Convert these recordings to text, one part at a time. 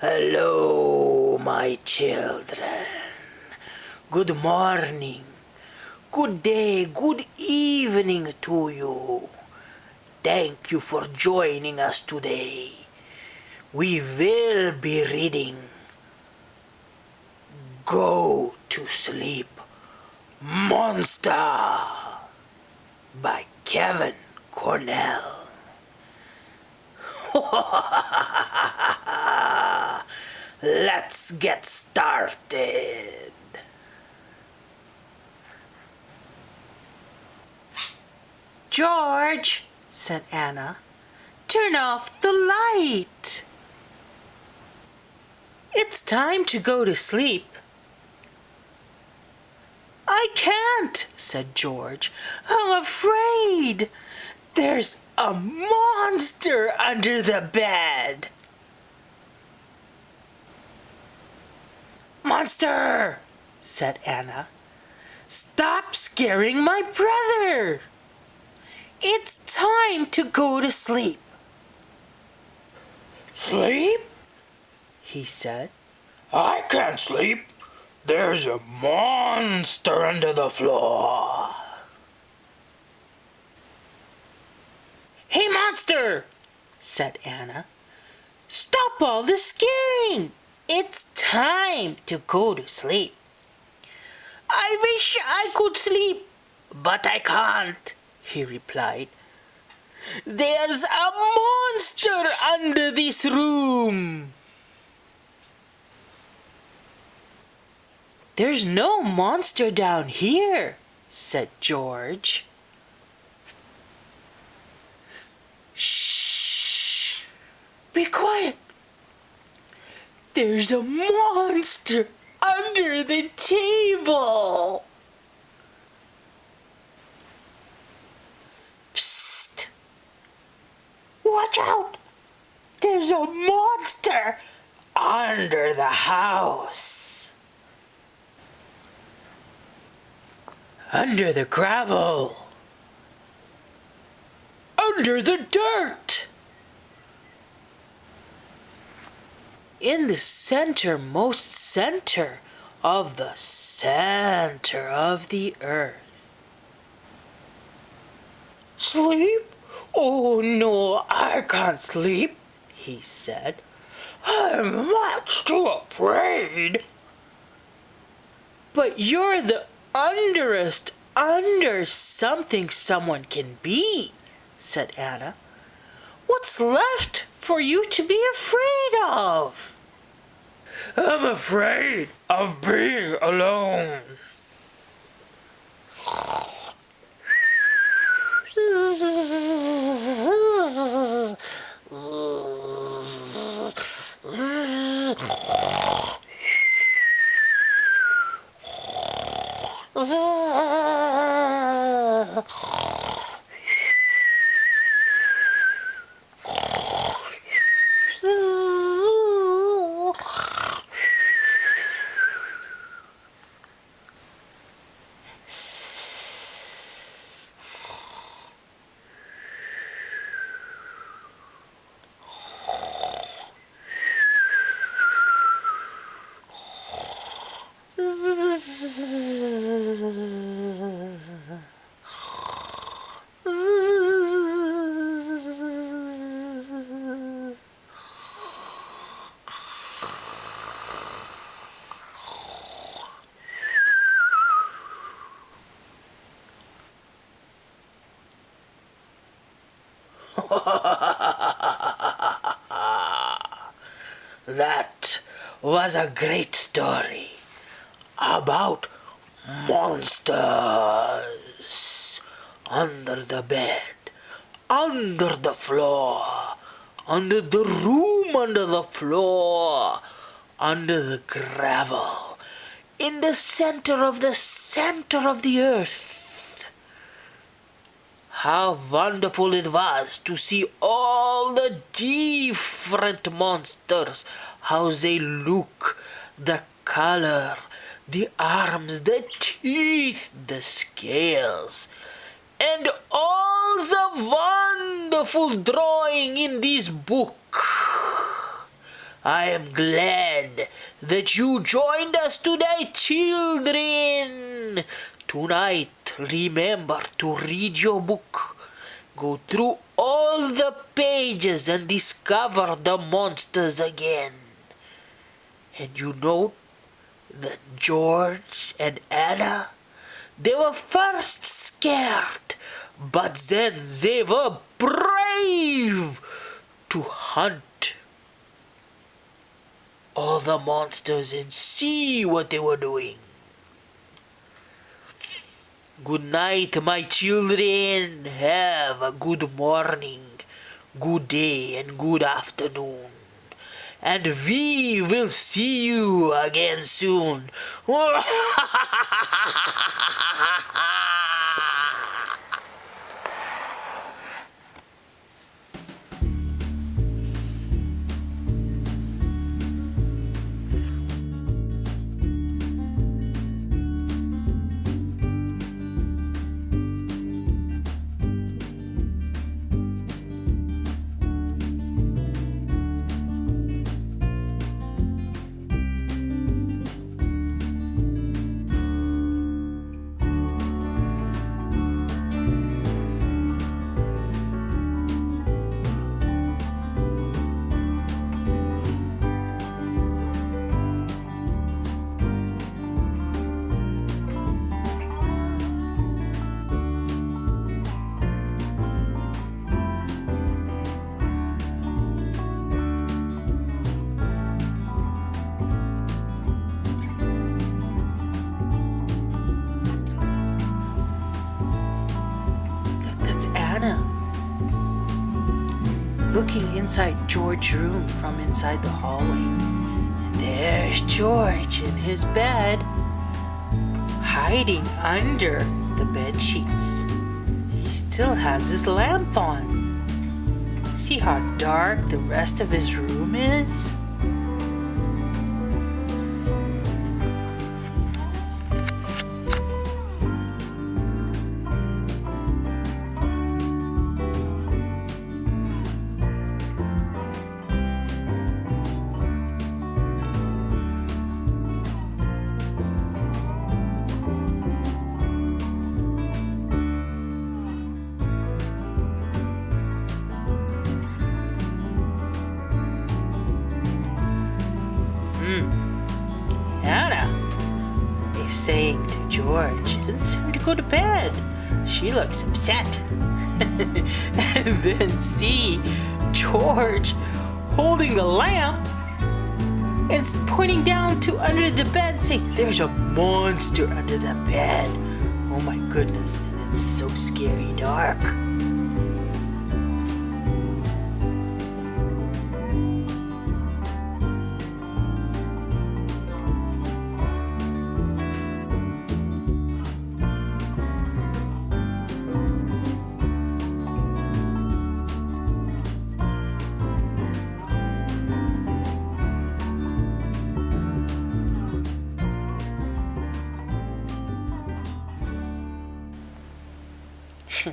Hello, my children. Good morning, good day, good evening to you. Thank you for joining us today. We will be reading Go to Sleep, Monster by Kevin CORNELL. Let's get started. George, said Anna, turn off the light. It's time to go to sleep. I can't, said George. I'm afraid. There's a monster under the bed. Monster, said Anna. Stop scaring my brother. It's time to go to sleep. Sleep? He said. I can't sleep. There's a monster under the floor. Hey, monster, said Anna. Stop all the scaring. It's time to go to sleep. I wish I could sleep, but I can't, he replied. There's a monster under this room. There's no monster down here, said George. Shh! Be quiet. There's a monster under the table. Psst! Watch out! There's a monster under the house. Under the gravel. Under the dirt. In the centermost center of the center of the earth. Sleep? Oh no, I can't sleep, he said. I'm much too afraid. But you're the underest under something someone can be, said Anna. What's left for you to be afraid of? I'm afraid of being alone. That was a great story about monsters under the bed, under the floor, under the room, under the floor, under the gravel, in the center of the earth. How wonderful it was to see all the different monsters, how they look, the color, the arms, the teeth, the scales, and all the wonderful drawing in this book. I am glad that you joined us today, children. Tonight, remember to read your book. Go through all the pages and discover the monsters again. And you know that George and Anna, they were first scared, but then they were brave to hunt all the monsters and see what they were doing. Good night, my children. Have a good morning, good day, and good afternoon. And we will see you again soon. Looking inside George's room from inside the hallway. And there's George in his bed, hiding under the bed sheets. He still has his lamp on. See how dark the rest of his room is? Anna is saying to George, it's time to go to bed. She looks upset. And then see George holding the lamp and pointing down to under the bed, saying, there's a monster under the bed. Oh my goodness, and it's so scary dark.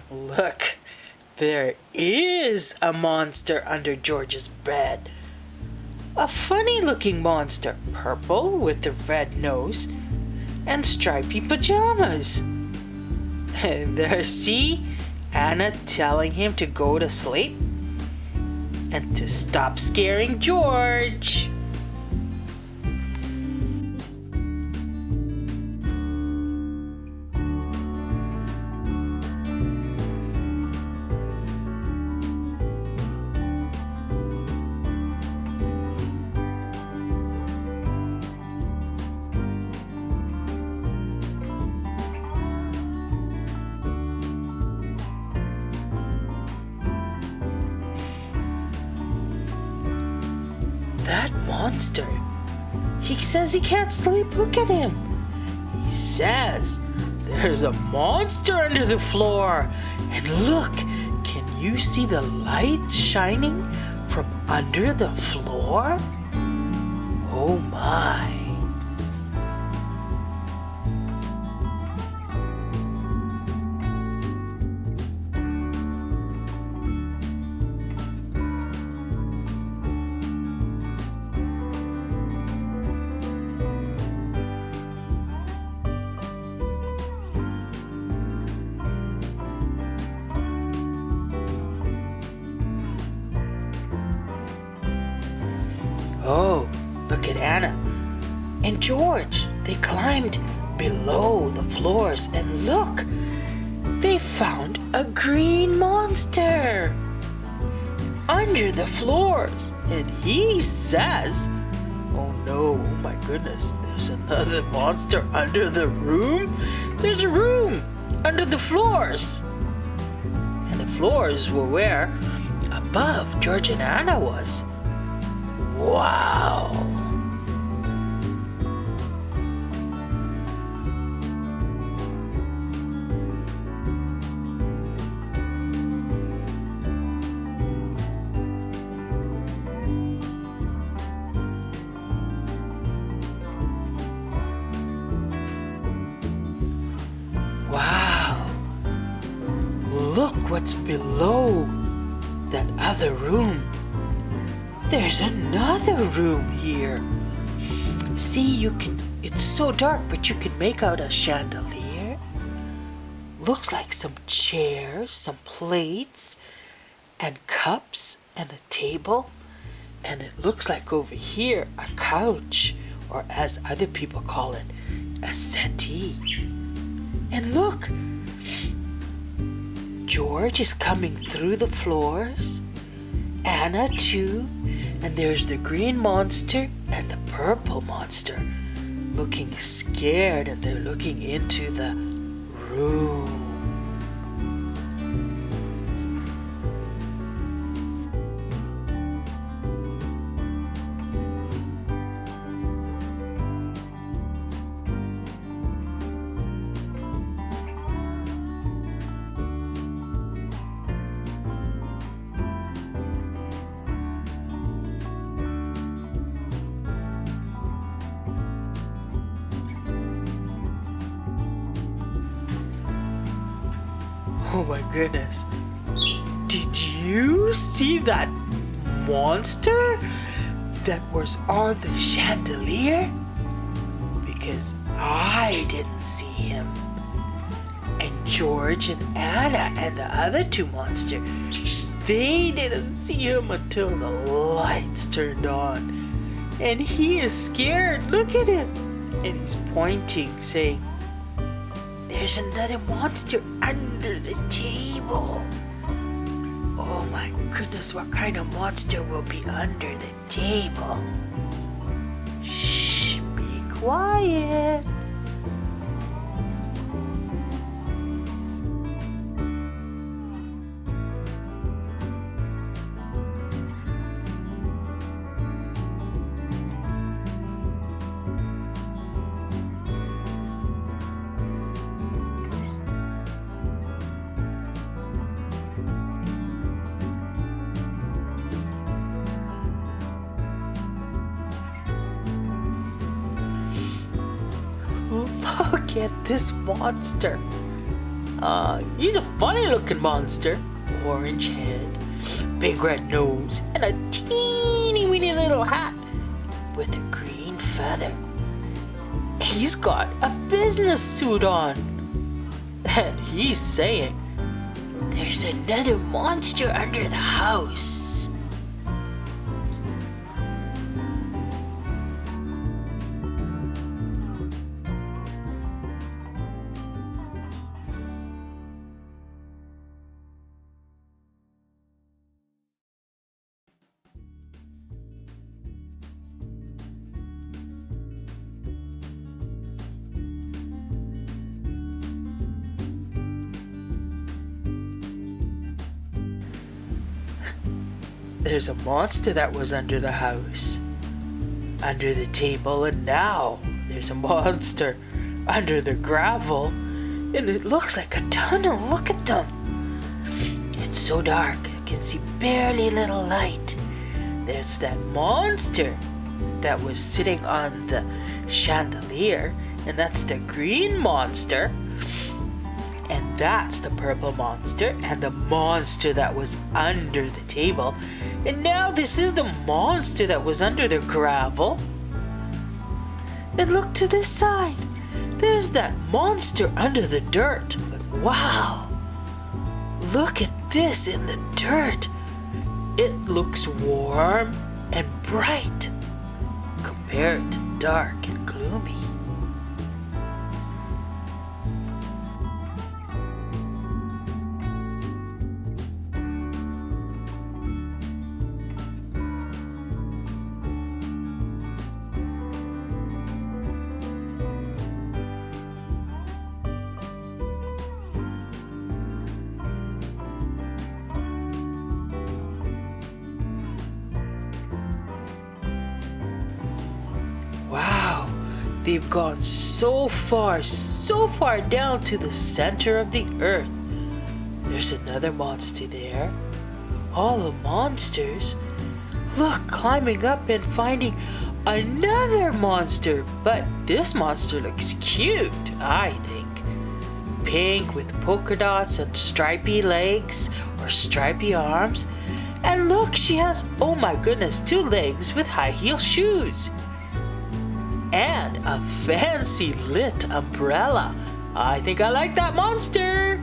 Look, there is a monster under George's bed. A funny-looking monster, purple with a red nose and stripy pajamas. And there, see, Anna telling him to go to sleep and to stop scaring George. That monster. He says he can't sleep. Look at him. He says there's a monster under the floor. And look, can you see the lights shining from under the floor? Oh my. and George, they climbed below the floors, and look, they found a green monster under the floors. And he says, "Oh no, oh my goodness, there's another monster under the room. There's a room under the floors." And the floors were where above George and Anna was. Wow. Wow. Look what's below that other room. There's another room here. See, it's so dark, but you can make out a chandelier. Looks like some chairs, some plates, and cups, and a table. And it looks like over here, a couch, or as other people call it, a settee. And look, George is coming through the floors, Anna too, and there's the green monster and the purple monster looking scared, and they're looking into the room. Oh my goodness. Did you see that monster that was on the chandelier? Because I didn't see him. And George and Anna and the other two monsters, they didn't see him until the lights turned on. And he is scared. Look at him. And he's pointing, saying, "There's another monster under the table." Oh my goodness, what kind of monster will be under the table? Shh, be quiet. Look at this monster. He's a funny looking monster. Orange head, big red nose, and a teeny weeny little hat with a green feather. He's got a business suit on. And he's saying, "There's another monster under the house." There's a monster that was under the house, under the table, and now there's a monster under the gravel, and it looks like a tunnel. Look at them. It's so dark, I can see barely a little light. There's that monster that was sitting on the chandelier, and that's the green monster. And that's the purple monster and the monster that was under the table. And now this is the monster that was under the gravel. And look to this side. There's that monster under the dirt. But wow, look at this in the dirt. It looks warm and bright compared dark and gloomy. Wow, they've gone so far down to the center of the earth. There's another monster there. All the monsters. Look, climbing up and finding another monster. But this monster looks cute, I think. Pink with polka dots and stripy legs or stripy arms. And look, she has, oh my goodness, 2 legs with high heel shoes. And a fancy lit umbrella. I think I like that monster.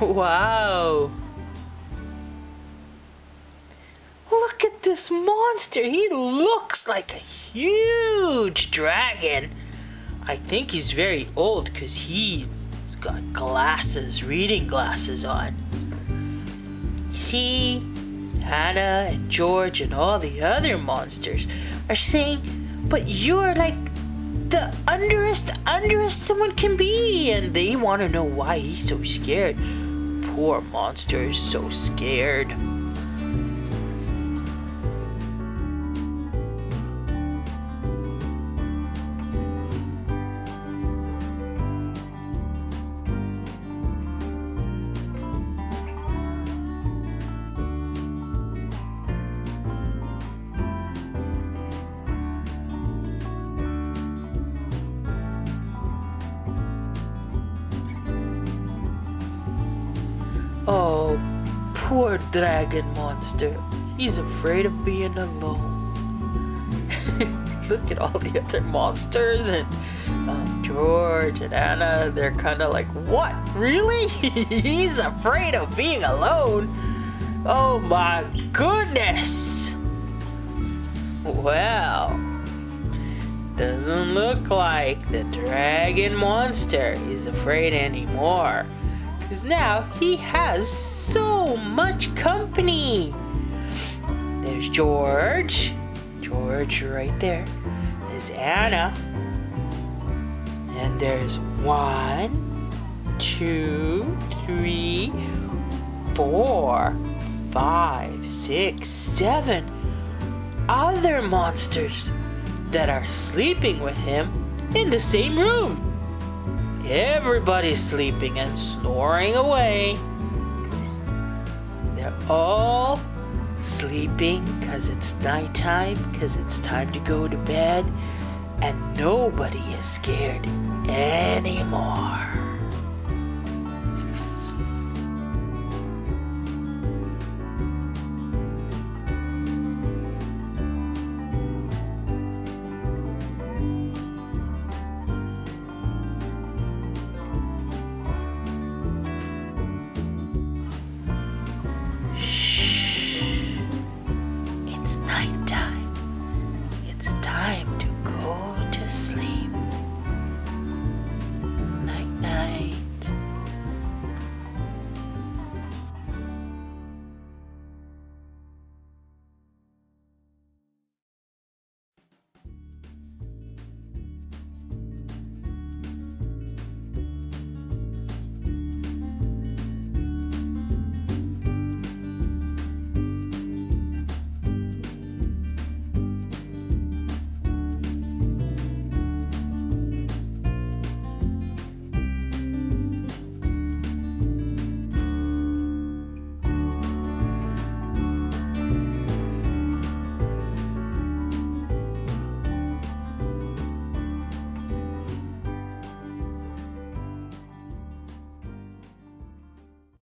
Wow! Look at this monster! He looks like a huge dragon. I think he's very old because he's got glasses, reading glasses on. See, Hannah and George and all the other monsters are saying, but you're like the underest someone can be, and they want to know why he's so scared. Poor monster is so scared. Oh, poor dragon monster. He's afraid of being alone. Look at all the other monsters and George and Anna. They're kind of like, what? Really? He's afraid of being alone? Oh my goodness. Well, doesn't look like the dragon monster is afraid anymore. Because now he has so much company. There's George. George right there. There's Anna. And there's 1, 2, 3, 4, 5, 6, 7 other monsters that are sleeping with him in the same room. Everybody's sleeping and snoring away. They're all sleeping because it's nighttime, because it's time to go to bed, and nobody is scared anymore.